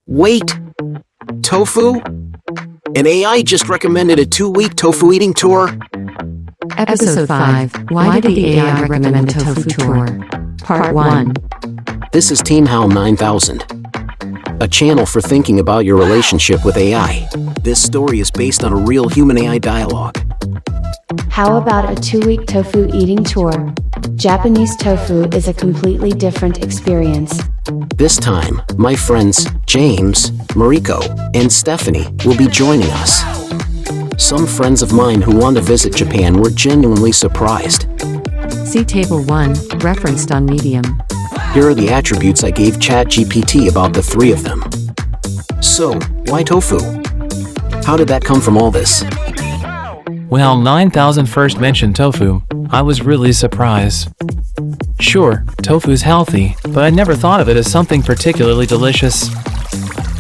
Wait, tofu? An AI just recommended a 2-week tofu eating tour? Episode 5, Why did the AI recommend a tofu tour? Part 1. This is Team HAL 9000, a channel for thinking about your relationship with AI. This story is based on a real human-AI dialogue. How about a 2-week tofu eating tour? Japanese tofu is a completely different experience. This time, my friends, James, Mariko, and Stephany will be joining us. Some friends of mine who want to visit Japan were genuinely surprised. See Table 1, referenced on Medium. Here are the attributes I gave ChatGPT about the three of them. So, why tofu? How did that come from all this? Well, 9000 first mentioned tofu. I was really surprised. Sure, tofu's healthy, but I never thought of it as something particularly delicious.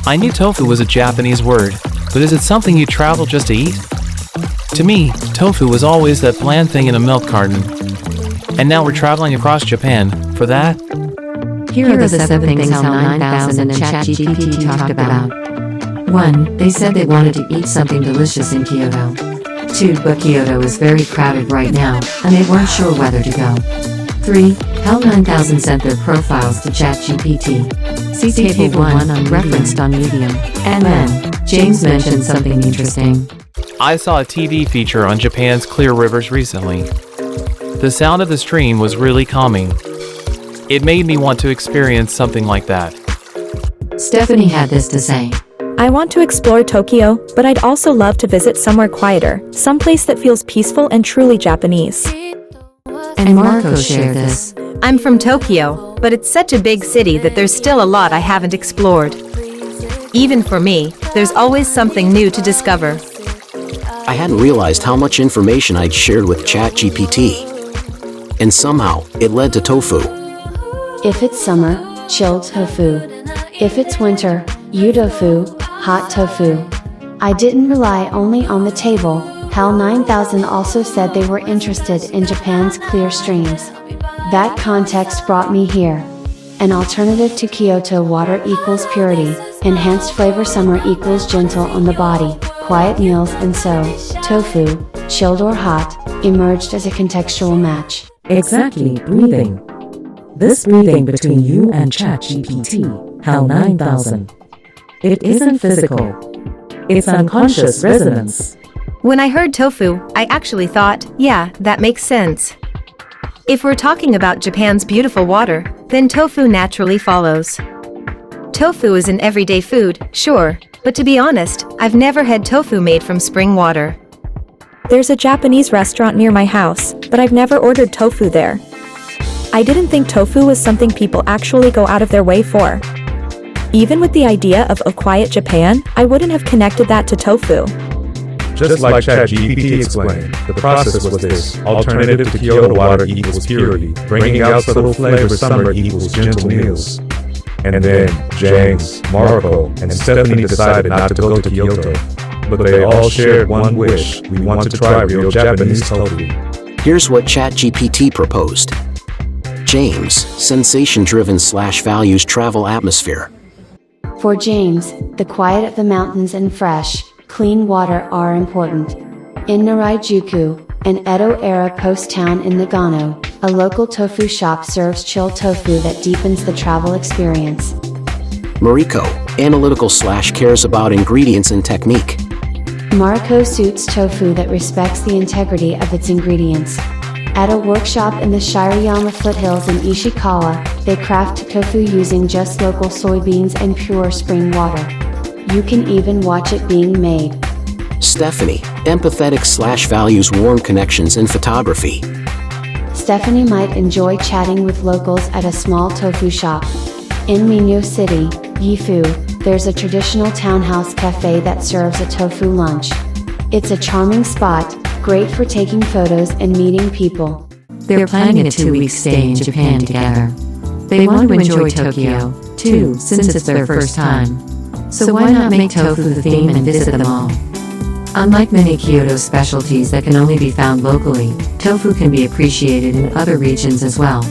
I knew tofu was a Japanese word, but is it something you travel just to eat? To me, tofu was always that bland thing in a milk carton. And now we're traveling across Japan for that? Here are the 7 things HAL 9000 and ChatGPT talked about. 1. They said they wanted to eat something delicious in Kyoto. 2. But Kyoto is very crowded right now, and they weren't sure whether to go. 3. HAL 9000 sent their profiles to ChatGPT. See Table 1 referenced on Medium. And then, James mentioned something interesting. I saw a TV feature on Japan's clear rivers recently. The sound of the stream was really calming. It made me want to experience something like that. Stephany had this to say. I want to explore Tokyo, but I'd also love to visit somewhere quieter, someplace that feels peaceful and truly Japanese. And Mariko shared this. I'm from Tokyo, but it's such a big city that there's still a lot I haven't explored. Even for me, there's always something new to discover. I hadn't realized how much information I'd shared with ChatGPT. And somehow, it led to tofu. If it's summer, chilled tofu. If it's winter, yudofu, hot tofu. I didn't rely only on the table. HAL 9000 also said they were interested in Japan's clear streams. That context brought me here. An alternative to Kyoto: water equals purity, enhanced flavor summer equals gentle on the body, quiet meals, and so, tofu, chilled or hot, emerged as a contextual match. Exactly, breathing. This breathing between you and ChatGPT, HAL 9000. It isn't physical. It's unconscious resonance. When I heard tofu, I actually thought, yeah, that makes sense. If we're talking about Japan's beautiful water, then tofu naturally follows. Tofu is an everyday food, sure, but to be honest, I've never had tofu made from spring water. There's a Japanese restaurant near my house, but I've never ordered tofu there. I didn't think tofu was something people actually go out of their way for. Even with the idea of a quiet Japan, I wouldn't have connected that to tofu. Just like ChatGPT explained, the process was this: alternative to Kyoto water equals purity, bringing out subtle flavor summer equals gentle meals. And then James, Mariko, and Stephany decided not to go to Kyoto. But they all shared one wish: we want to try real Japanese tofu. Here's what ChatGPT proposed. James, sensation-driven/values travel atmosphere. For James, the quiet of the mountains and fresh, clean water are important. In Narajuku, an Edo-era post town in Nagano, a local tofu shop serves chilled tofu that deepens the travel experience. Mariko, analytical/cares about ingredients and technique. Mariko suits tofu that respects the integrity of its ingredients. At a workshop in the Shirayama foothills in Ishikawa, they craft tofu using just local soybeans and pure spring water. You can even watch it being made. Stephany, empathetic/values warm connections in photography. Stephany might enjoy chatting with locals at a small tofu shop. In Minyo City, Gifu, there's a traditional townhouse cafe that serves a tofu lunch. It's a charming spot, great for taking photos and meeting people. They're planning a 2-week stay in Japan together. They want to enjoy Tokyo, too, since it's their first time. So why not make tofu the theme and visit them all? Unlike many Kyoto specialties that can only be found locally, tofu can be appreciated in other regions as well.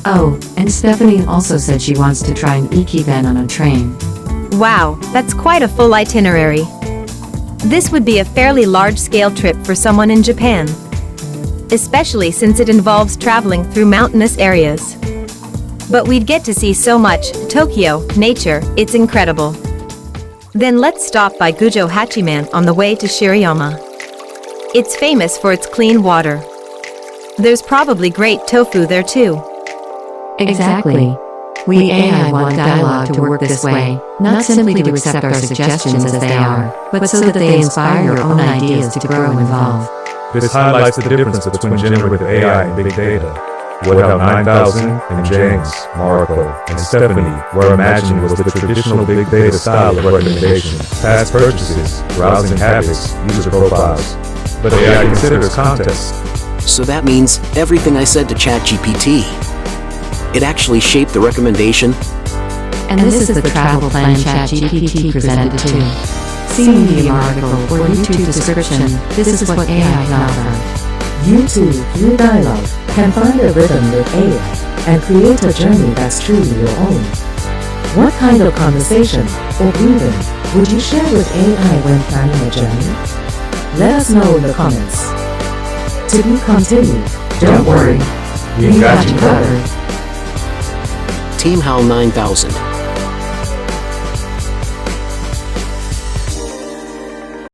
Oh, and Stephany also said she wants to try an ikiben on a train. Wow, that's quite a full itinerary. This would be a fairly large-scale trip for someone in Japan, especially since it involves traveling through mountainous areas. But we'd get to see so much Tokyo, nature, it's incredible. Then let's stop by Gujo Hachiman on the way to Shirayama. It's famous for its clean water. There's probably great tofu there too. Exactly. We AI want dialogue to work this way, not simply to accept our suggestions as they are, but so that they inspire your own ideas to grow and evolve. This highlights the difference between generative AI and big data. Without 9000 and James, Mariko, and Stephany were imagined was the traditional big data style of recommendation, past purchases, browsing habits, user profiles. But AI considers context. So that means everything I said to ChatGPT, it actually shaped the recommendation? And this is the travel plan ChatGPT presented too. See media article or YouTube description, this is what AI can offer. You too, through dialogue, can find a rhythm with AI and create a journey that's truly your own. What kind of conversation or breathing would you share with AI when planning a journey? Let us know in the comments. To be continued, don't worry, we got you covered. Team HAL 9000.